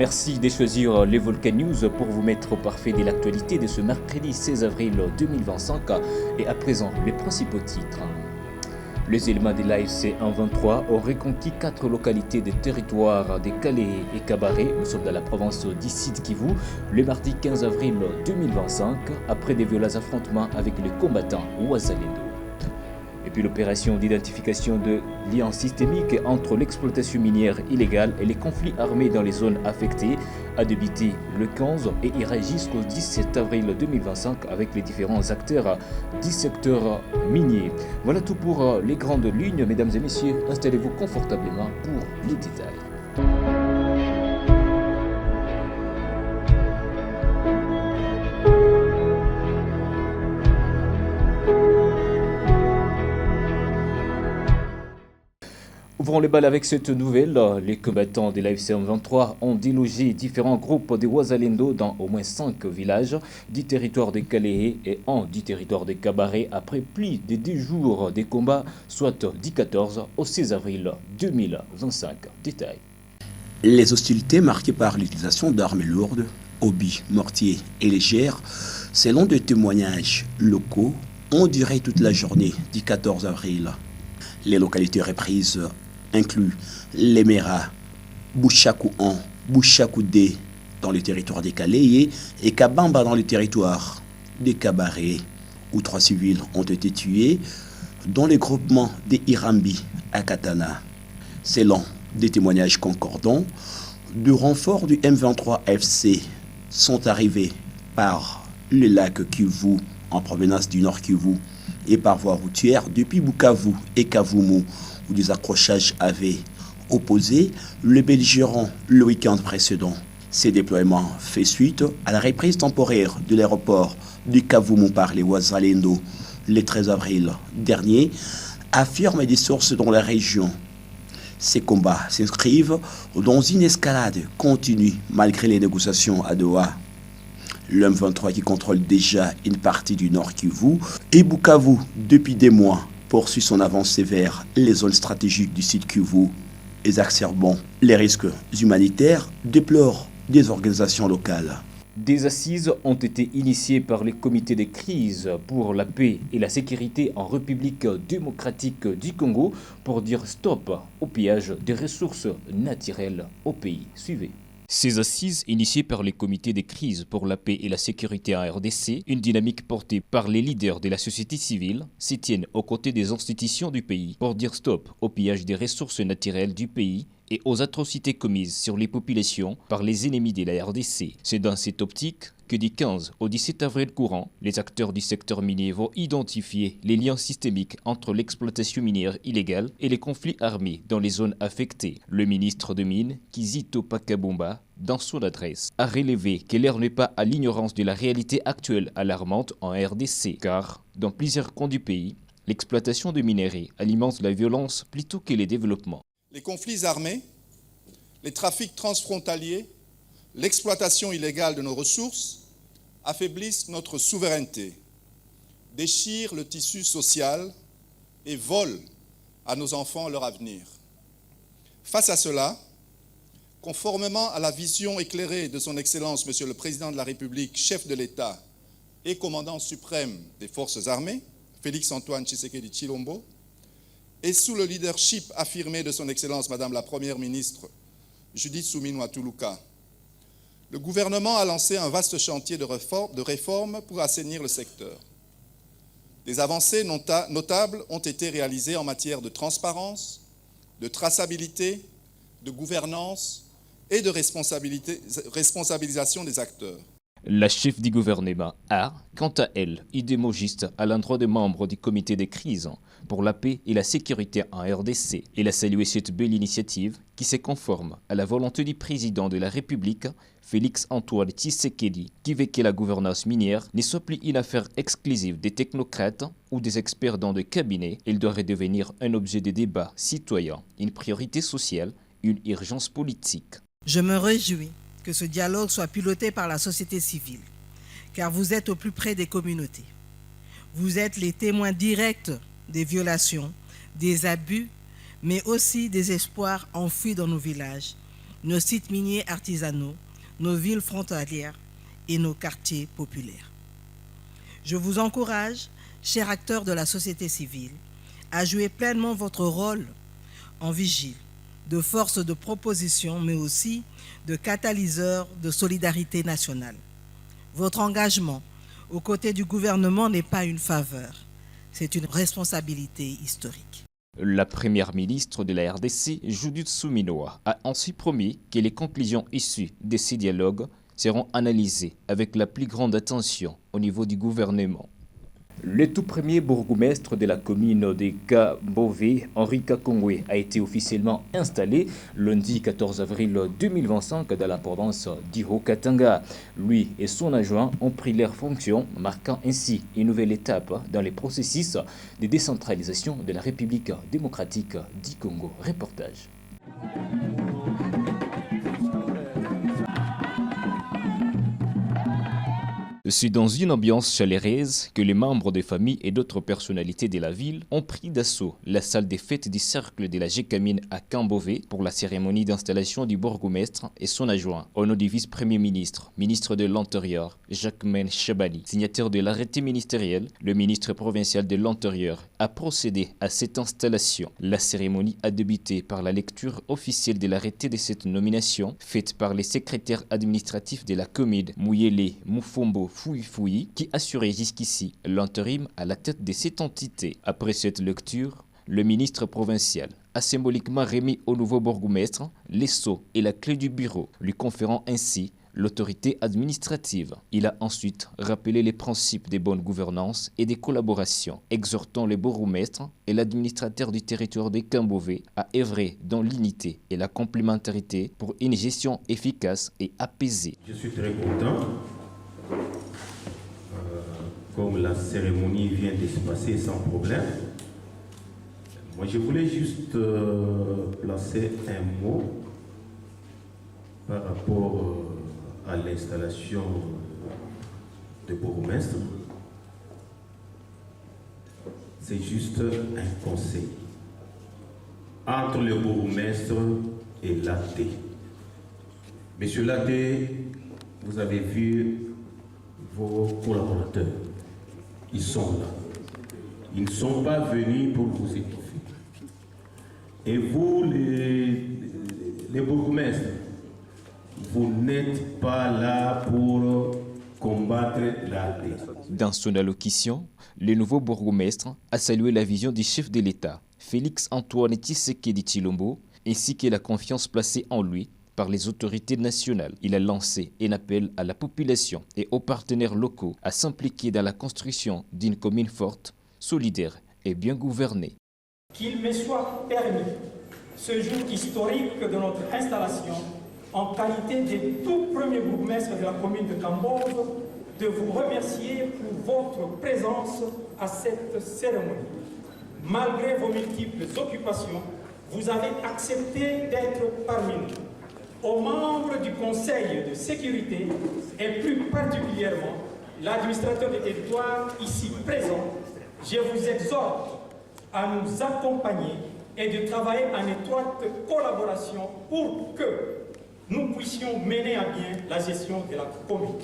Merci de choisir les Volcan News pour vous mettre au parfait de l'actualité de ce mercredi 16 avril 2025. Et à présent, les principaux titres. Les éléments de l'AFC 123 ont reconquis 4 localités des territoires de Calais et Cabaret. Nous sommes dans la province d'Issid Kivu le mardi 15 avril 2025 après des violents affrontements avec les combattants Wazalendo. Et puis l'opération d'identification de liens systémiques entre l'exploitation minière illégale et les conflits armés dans les zones affectées a débuté le 15 et ira jusqu'au 17 avril 2025 avec les différents acteurs du secteur minier. Voilà tout pour les grandes lignes. Mesdames et messieurs, installez-vous confortablement pour les détails. Ouvrons les balles avec cette nouvelle. Les combattants de l'AFC 23 ont délogé différents groupes de Wazalendo dans au moins 5 villages du territoire de Calais et du territoire de Cabaret après plus de 2 jours de combats, soit du 14 au 16 avril 2025. Détail. Les hostilités marquées par l'utilisation d'armes lourdes, obus, mortiers et légères, selon des témoignages locaux, ont duré toute la journée du 14 avril. Les localités reprises incluent Lemera, Bouchakou 1, Bouchakou 2 dans le territoire des Calais et Kabamba dans le territoire des Cabarets, où 3 civils ont été tués, dont le groupement des Irambi à Katana. Selon des témoignages concordants, de renforts du M23 FC sont arrivés par le lac Kivu en provenance du Nord Kivu et par voie routière depuis Bukavu et Kavumu, où des accrochages avaient opposé le belligérant le week-end précédent. Ces déploiements fait suite à la reprise temporaire de l'aéroport de Kavumu par les Wazalendo le 13 avril dernier, affirment des sources dans la région. Ces combats s'inscrivent dans une escalade continue malgré les négociations à Doha. Le M23 qui contrôle déjà une partie du Nord Kivu et Bukavu depuis des mois poursuit son avancée vers les zones stratégiques du sud Kivu. Exacerbant les risques humanitaires, déplore des organisations locales. Des assises ont été initiées par les comités de crise pour la paix et la sécurité en République démocratique du Congo pour dire stop au pillage des ressources naturelles au pays. Suivez. Ces assises, initiées par les comités de crise pour la paix et la sécurité en RDC, une dynamique portée par les leaders de la société civile, s'y tiennent aux côtés des institutions du pays pour dire stop au pillage des ressources naturelles du pays et aux atrocités commises sur les populations par les ennemis de la RDC. C'est dans cette optique que du 15 au 17 avril courant, les acteurs du secteur minier vont identifier les liens systémiques entre l'exploitation minière illégale et les conflits armés dans les zones affectées. Le ministre de Mines, Kizito Pakabomba, dans son adresse, a relevé que l'heure n'est pas à l'ignorance de la réalité actuelle alarmante en RDC, car dans plusieurs coins du pays, l'exploitation de minerais alimente la violence plutôt que les développements. Les conflits armés, les trafics transfrontaliers, l'exploitation illégale de nos ressources affaiblissent notre souveraineté, déchirent le tissu social et volent à nos enfants leur avenir. Face à cela, conformément à la vision éclairée de son Excellence, Monsieur le Président de la République, chef de l'État et commandant suprême des forces armées, Félix-Antoine Tshisekedi Tshilombo, et sous le leadership affirmé de son Excellence, Madame la Première ministre Judith Suminwa Tuluka, le gouvernement a lancé un vaste chantier de réforme pour assainir le secteur. Des avancées notables ont été réalisées en matière de transparence, de traçabilité, de gouvernance et de responsabilisation des acteurs. La chef du gouvernement a, quant à elle, idée mogiste à l'endroit des membres du comité de crise pour la paix et la sécurité en RDC. Elle a salué cette belle initiative qui se conforme à la volonté du président de la République, Félix-Antoine Tshisekedi, qui veut que la gouvernance minière ne soit plus une affaire exclusive des technocrates ou des experts dans des cabinets. Elle doit redevenir un objet de débat citoyen, une priorité sociale, une urgence politique. Je me réjouis que ce dialogue soit piloté par la société civile, car vous êtes au plus près des communautés. Vous êtes les témoins directs des violations, des abus, mais aussi des espoirs enfouis dans nos villages, nos sites miniers artisanaux, nos villes frontalières et nos quartiers populaires. Je vous encourage, chers acteurs de la société civile, à jouer pleinement votre rôle en vigile, de force de proposition, mais aussi de catalyseur de solidarité nationale. Votre engagement aux côtés du gouvernement n'est pas une faveur, c'est une responsabilité historique. La première ministre de la RDC, Judith Suminwa, a ainsi promis que les conclusions issues de ces dialogues seront analysées avec la plus grande attention au niveau du gouvernement. Le tout premier bourgmestre de la commune de Kambové, Henri Kakongwe, a été officiellement installé lundi 14 avril 2025 dans la province d'Iho-Katanga. Lui et son adjoint ont pris leurs fonctions, marquant ainsi une nouvelle étape dans les processus de décentralisation de la République démocratique du Congo. Reportage. C'est dans une ambiance chaleureuse que les membres des familles et d'autres personnalités de la ville ont pris d'assaut la salle des fêtes du cercle de la Gécamine à Kambové pour la cérémonie d'installation du bourgmestre et son adjoint. Au nom du vice-premier ministre, ministre de l'Intérieur, Jacquemain Chabani, signataire de l'arrêté ministériel, le ministre provincial de l'Intérieur a procédé à cette installation. La cérémonie a débuté par la lecture officielle de l'arrêté de cette nomination, faite par les secrétaires administratifs de la commune, Mouyele Moufombo Fouyi, qui assurait jusqu'ici l'intérim à la tête de cette entité. Après cette lecture, le ministre provincial a symboliquement remis au nouveau bourgmestre les sceaux et la clé du bureau, lui conférant ainsi l'autorité administrative. Il a ensuite rappelé les principes de bonne gouvernance et de collaboration, exhortant les bourgmestres et l'administrateur du territoire de Kambové à œuvrer dans l'unité et la complémentarité pour une gestion efficace et apaisée. Je suis très content. Comme la cérémonie vient de se passer sans problème, moi je voulais juste placer un mot par rapport à l'installation de bourgmestre. C'est juste un conseil entre le bourgmestre et l'AT. Monsieur l'AT, vous avez vu vos collaborateurs. Ils sont là. Ils ne sont pas venus pour vous étouffer. Et vous, les bourgmestres, vous n'êtes pas là pour combattre la paix. Dans son allocution, le nouveau bourgmestre a salué la vision du chef de l'État, Félix Antoine Tshisekedi Tshilombo, ainsi que la confiance placée en lui par les autorités nationales. Il a lancé un appel à la population et aux partenaires locaux à s'impliquer dans la construction d'une commune forte, solidaire et bien gouvernée. Qu'il me soit permis, ce jour historique de notre installation, en qualité de tout premier bourgmestre de la commune de Kambové, de vous remercier pour votre présence à cette cérémonie. Malgré vos multiples occupations, vous avez accepté d'être parmi nous. Aux membres du Conseil de sécurité et plus particulièrement l'administrateur du territoire ici présent, je vous exhorte à nous accompagner et de travailler en étroite collaboration pour que nous puissions mener à bien la gestion de la commune.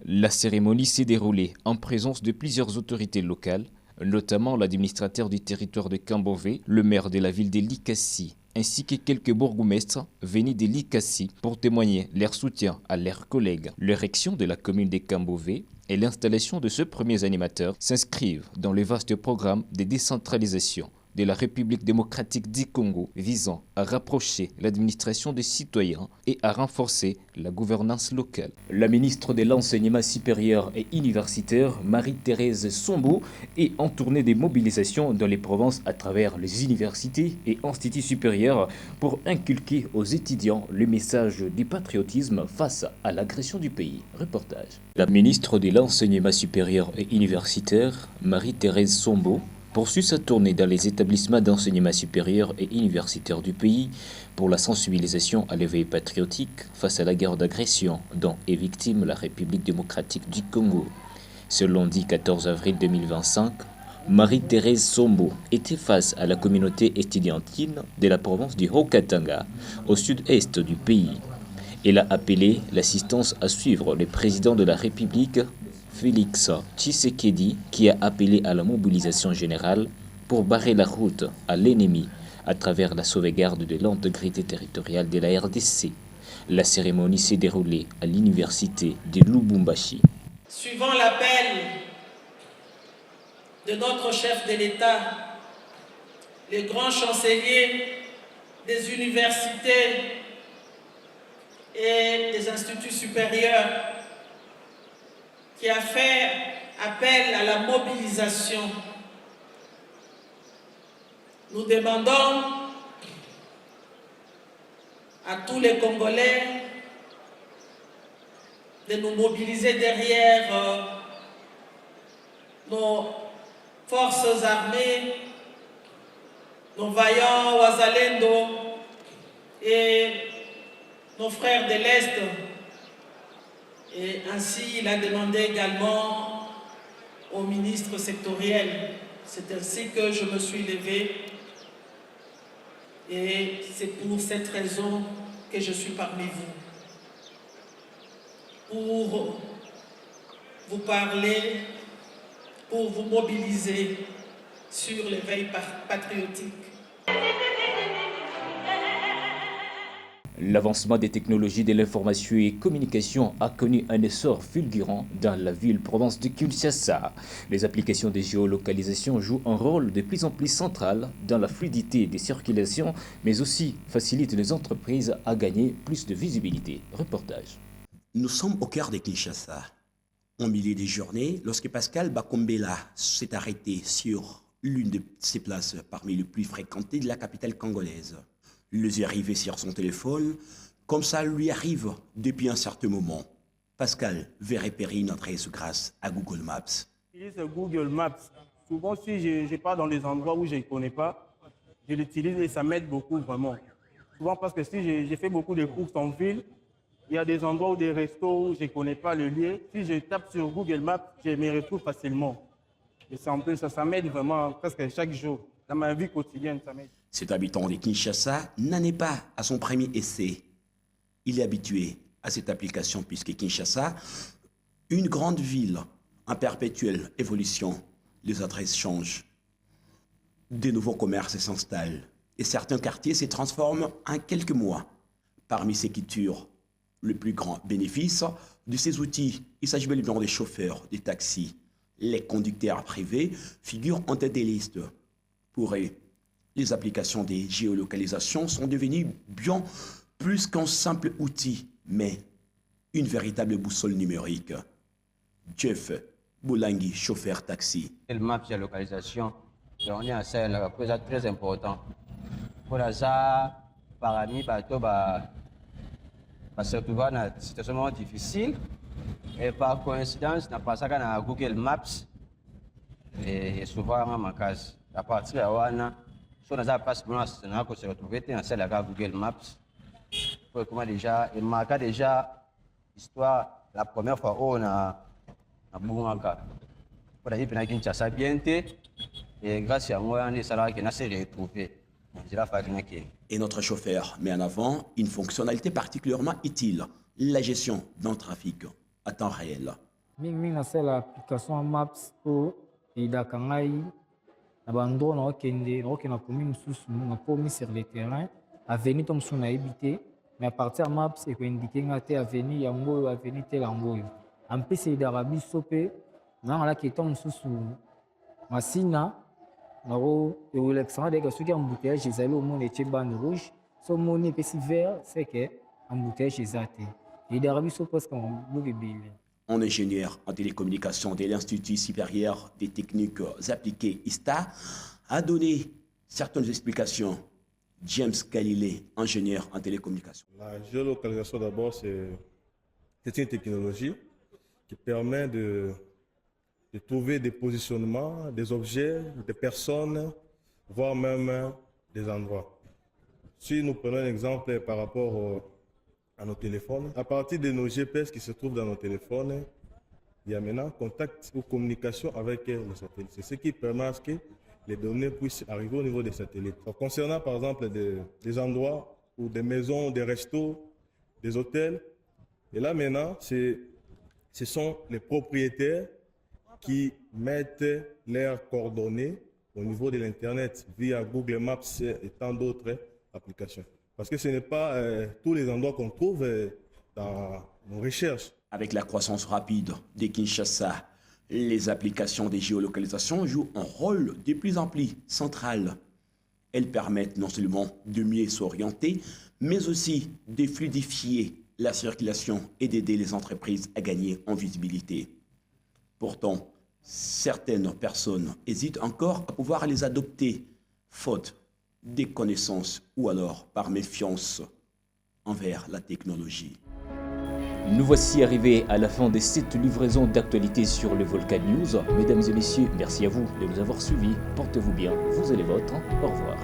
La cérémonie s'est déroulée en présence de plusieurs autorités locales, notamment l'administrateur du territoire de Kambové, le maire de la ville de Likasi, ainsi que quelques bourgmestres venus de Likasi pour témoigner leur soutien à leurs collègues. L'érection de la commune de Kambové et l'installation de ce premier animateur s'inscrivent dans le vaste programme de décentralisation de la République démocratique du Congo visant à rapprocher l'administration des citoyens et à renforcer la gouvernance locale. La ministre de l'Enseignement supérieur et universitaire, Marie-Thérèse Sombo, est en tournée de mobilisation dans les provinces à travers les universités et instituts supérieurs pour inculquer aux étudiants le message du patriotisme face à l'agression du pays. Reportage. La ministre de l'Enseignement supérieur et universitaire, Marie-Thérèse Sombo, poursuit sa tournée dans les établissements d'enseignement supérieur et universitaire du pays pour la sensibilisation à l'éveil patriotique face à la guerre d'agression dont est victime la République démocratique du Congo. Ce lundi 14 avril 2025, Marie-Thérèse Sombo était face à la communauté estudiantine de la province du Haut-Katanga, au sud-est du pays. Elle a appelé l'assistance à suivre le président de la République, Félix Tshisekedi, qui a appelé à la mobilisation générale pour barrer la route à l'ennemi à travers la sauvegarde de l'intégrité territoriale de la RDC. La cérémonie s'est déroulée à l'université de Lubumbashi. Suivant l'appel de notre chef de l'État, le grand chancelier des universités et des instituts supérieurs, qui a fait appel à la mobilisation, nous demandons à tous les Congolais de nous mobiliser derrière nos forces armées, nos vaillants Wazalendo et nos frères de l'Est. Et ainsi, il a demandé également aux ministres sectoriels. C'est ainsi que je me suis levé. Et c'est pour cette raison que je suis parmi vous. Pour vous parler, pour vous mobiliser sur l'éveil patriotique. L'avancement des technologies de l'information et communication a connu un essor fulgurant dans la ville-province de Kinshasa. Les applications de géolocalisation jouent un rôle de plus en plus central dans la fluidité des circulations, mais aussi facilitent les entreprises à gagner plus de visibilité. Reportage. Nous sommes au cœur de Kinshasa. Au milieu des journées, lorsque Pascal Bakombela s'est arrêté sur l'une de ses places parmi les plus fréquentées de la capitale congolaise. Les yeux arrivés sur son téléphone, comme ça lui arrive depuis un certain moment. Pascal veut repérer une adresse grâce à Google Maps. J'utilise Google Maps. Souvent, si je pars dans des endroits où je ne connais pas, je l'utilise et ça m'aide beaucoup vraiment. Souvent parce que si j'ai fait beaucoup de courses en ville, il y a des endroits ou des restos où je ne connais pas le lieu. Si je tape sur Google Maps, je me retrouve facilement. Et c'est un peu ça m'aide vraiment presque chaque jour. Dans ma vie quotidienne, ça m'aide. Cet habitant de Kinshasa n'en est pas à son premier essai. Il est habitué à cette application puisque Kinshasa, une grande ville en perpétuelle évolution, les adresses changent. De nouveaux commerces s'installent et certains quartiers se transforment en quelques mois. Parmi ces qui tirent le plus grand bénéfice de ces outils, il s'agit bel et bien des chauffeurs, des taxis. Les conducteurs privés figurent en tête des listes. Pour eux, les applications de géolocalisation sont devenues bien plus qu'un simple outil, mais une véritable boussole numérique. Jeff Boulangi, chauffeur taxi. Le map de géolocalisation, on est en scène, très important. Pour ça, parmi bateau, se retrouver dans une situation difficile. Et par coïncidence, on a passé à Google Maps et souvent en ma case. À partir de là, si on a passé pour nous, on se retrouver dans celle de Google Maps. Comment déjà, il marque déjà l'histoire la première fois où on a Boumaka. Pour aller à Kinshasa bien et grâce à moi, on est salarié qui s'est retrouvé. Et notre chauffeur met en avant une fonctionnalité particulièrement utile, la gestion d'un trafic à temps réel. C'est l'application Maps pour Idakangai. Abandon na okende na commune sous na promis sur le terrain avenue tom suna habité mais à partir maps et ko indiquer ngate avenue yango avenue telangoyo en plus d'Arabie sopé na la qui tom sous masina na ro et l'élection de que qui embouteillage ils allaient au monde et ban rouge so moni petit vert c'est que embouteillage exacté et d'Arabie sopé parce qu'on bouge bien. Un ingénieur en télécommunication de l'Institut supérieur des techniques appliquées ISTA a donné certaines explications. James Galilée, ingénieur en télécommunication. La géolocalisation d'abord, c'est une technologie qui permet de trouver des positionnements, des objets, des personnes, voire même des endroits. Si nous prenons un exemple par rapport à nos téléphones, à partir de nos GPS qui se trouvent dans nos téléphones, il y a maintenant contact ou communication avec les satellites. C'est ce qui permet à ce que les données puissent arriver au niveau des satellites. Donc, concernant par exemple des endroits ou des maisons, des restos, des hôtels, et là maintenant, ce sont les propriétaires qui mettent leurs coordonnées au niveau de l'Internet via Google Maps et tant d'autres applications. Parce que ce n'est pas tous les endroits qu'on trouve dans nos recherches. Avec la croissance rapide de Kinshasa, les applications de géolocalisation jouent un rôle de plus en plus central. Elles permettent non seulement de mieux s'orienter, mais aussi de fluidifier la circulation et d'aider les entreprises à gagner en visibilité. Pourtant, certaines personnes hésitent encore à pouvoir les adopter, faute de connaissances ou alors par méfiance envers la technologie. Nous voici arrivés à la fin de cette livraison d'actualités sur le Volcan News. Mesdames et messieurs, merci à vous de nous avoir suivis. Portez-vous bien, vous et les vôtres. Au revoir.